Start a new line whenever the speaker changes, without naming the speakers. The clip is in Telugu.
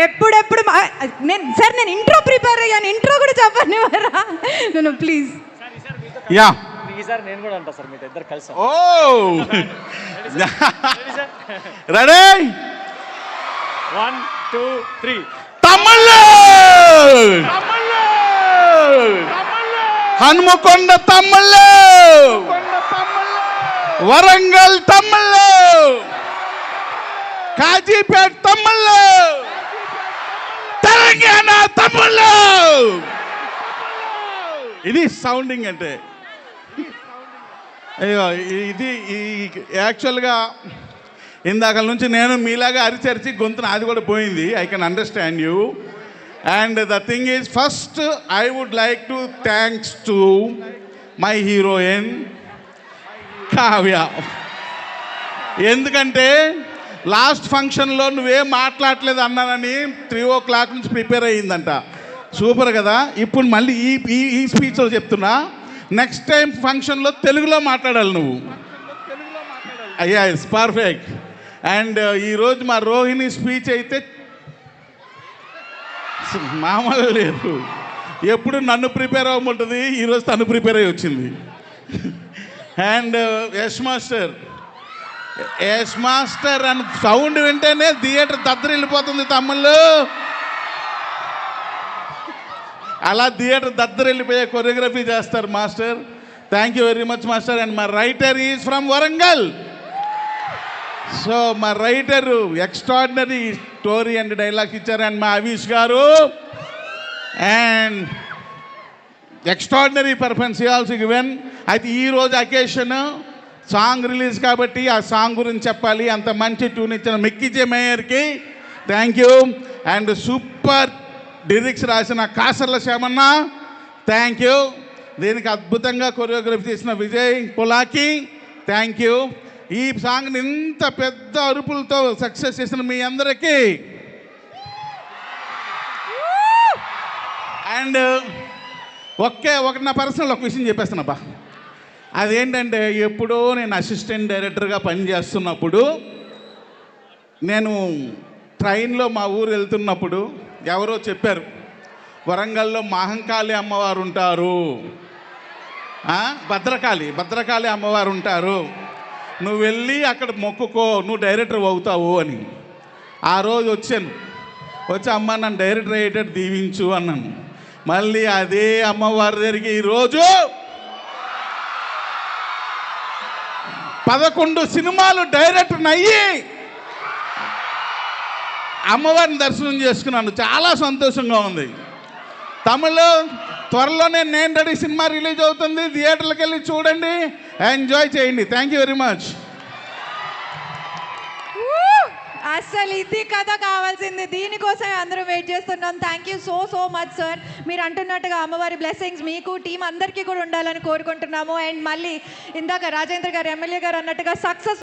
ఎప్పుడెప్పుడు నేను ఇంట్రో ప్రిపేర్ అయ్యాను, ఇంట్రో కూడా చెప్పండి మరా నేను ప్లీజ్.
యా
ఈసారి నేను కూడా అంటా సార్, మీతో ఇద్దరు కలిసి.
ఓ రెడీ
1 2 3.
తమిళ్ హనుమకొండ తమిళ్, వరంగల్ తమిళ్, కాజీపేట్ తమిళ్, తెలంగాణ తమిళ్. ఇది సౌండింగ్ అంటే. అయ్యో ఇది యాక్చువల్గా ఇందాక నుంచి నేను మీలాగా అరిచరిచి గొంతున అది కూడా పోయింది. I can understand you. And the thing is, first I would like to thanks to my heroine Kavya. ఎందుకంటే లాస్ట్ ఫంక్షన్లో నువ్వేం మాట్లాడలేదు అన్నానని 3 o'clock నుంచి ప్రిపేర్ అయ్యిందంట. సూపర్ కదా. ఇప్పుడు మళ్ళీ ఈ స్పీచ్లో చెప్తున్నా, నెక్స్ట్ టైం ఫంక్షన్లో తెలుగులో మాట్లాడాలి నువ్వు. అయ్యా ఇట్స్ పర్ఫెక్ట్. అండ్ ఈరోజు మా రోహిణి స్పీచ్ అయితే మామూలు లేదు. ఎప్పుడు నన్ను ప్రిపేర్ అవ్వమంటుంది, ఈరోజు తను ప్రిపేర్ అయ్యి వచ్చింది. అండ్ యష్ మాస్టర్ అని సౌండ్ వింటేనే థియేటర్ దద్దరిల్లిపోతుంది తమ్ముళ్ళు. అలా థియేటర్ దద్దరిల్లిపోయే కొరియోగ్రఫీ చేస్తారు master. Thank you very much master. And మా writer is from Warangal. So మా writer extraordinary story and dialogues ఇచ్చారు. అండ్ మా Avish garu and extraordinary performance also given. అయితే ఈరోజు అకేషన్ సాంగ్ రిలీజ్ కాబట్టి ఆ సాంగ్ గురించి చెప్పాలి. అంత మంచి ట్యూన్ ఇచ్చిన మెక్కిజే మేయర్కి thank you. And super lyrics రాసిన కాసర్ల శ్యామన్న థ్యాంక్ యూ. దీనికి అద్భుతంగా కొరియోగ్రఫీ చేసిన విజయ్ పొలాకి థ్యాంక్ యూ. ఈ సాంగ్ని ఇంత పెద్ద అరుపులతో సక్సెస్ చేసిన మీ అందరికీ. అండ్ నా పర్సనల్ ఒక విషయం చెప్పేస్తానబ్బా. అదేంటంటే, ఎప్పుడో నేను అసిస్టెంట్ డైరెక్టర్గా పనిచేస్తున్నప్పుడు, నేను ట్రైన్లో మా ఊరు వెళ్తున్నప్పుడు ఎవరో చెప్పారు, వరంగల్లో మహంకాళి అమ్మవారు ఉంటారు, భద్రకాళి అమ్మవారు ఉంటారు, నువ్వు వెళ్ళి అక్కడ మొక్కుకో, నువ్వు డైరెక్టర్ అవుతావు అని. ఆ రోజు వచ్చి అమ్మ నన్ను డైరెక్టర్ అయ్యేటట్టు దీవించు అన్నాను. మళ్ళీ అదే అమ్మవారి దగ్గరికి ఈరోజు 11 సినిమాలు డైరెక్టర్ అయ్యి అమ్మవారిని దర్శనం చేసుకున్నాను. చాలా సంతోషంగా ఉంది. తమిళ్ త్వరలోనే నేను రెడీ సినిమా రిలీజ్ అవుతుంది. థియేటర్లకు వెళ్ళి చూడండి, ఎంజాయ్ చేయండి. Thank you very much.
అసలు ఇది కథ కావాల్సింది, దీనికోసమే అందరూ వెయిట్ చేస్తున్నాం. Thank you so much sir. మీరు అంటున్నట్టుగా అమ్మవారి బ్లెస్సింగ్స్ మీకు టీం అందరికీ కూడా ఉండాలని కోరుకుంటున్నాము. అండ్ మళ్ళీ ఇందాక రాజేంద్ర గారు ఎమ్మెల్యే గారు అన్నట్టుగా సక్సెస్